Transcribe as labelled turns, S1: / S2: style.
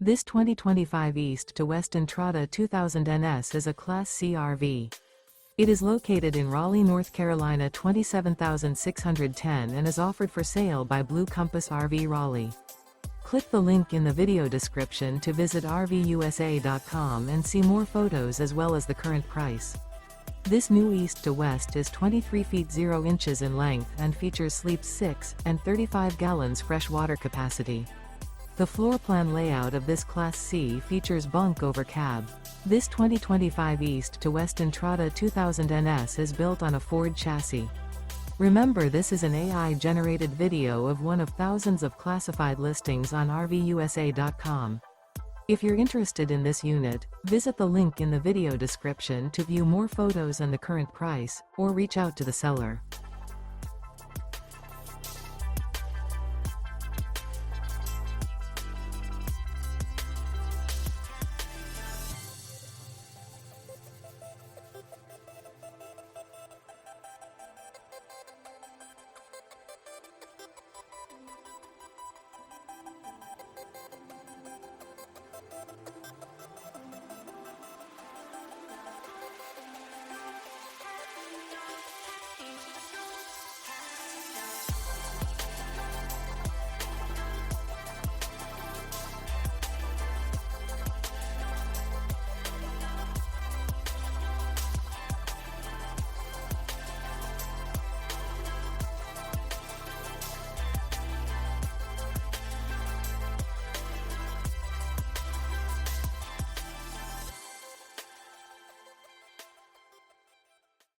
S1: This 2025 East to West Entrada 2000 NS is a Class C RV. It is located in Raleigh, North Carolina 27,610 and is offered for sale by Blue Compass RV Raleigh. Click the link in the video description to visit RVUSA.com and see more photos as well as the current price. This new East to West is 23 feet 0 inches in length and features sleeps 6 and 35 gallons fresh water capacity. The floor plan layout of this Class C features Bunk Over Cab. This 2025 East to West Entrada 2000 NS is built on a Ford chassis. Remember, this is an AI-generated video of one of thousands of classified listings on RVUSA.com. If you're interested in this unit, visit the link in the video description to view more photos and the current price, or reach out to the seller.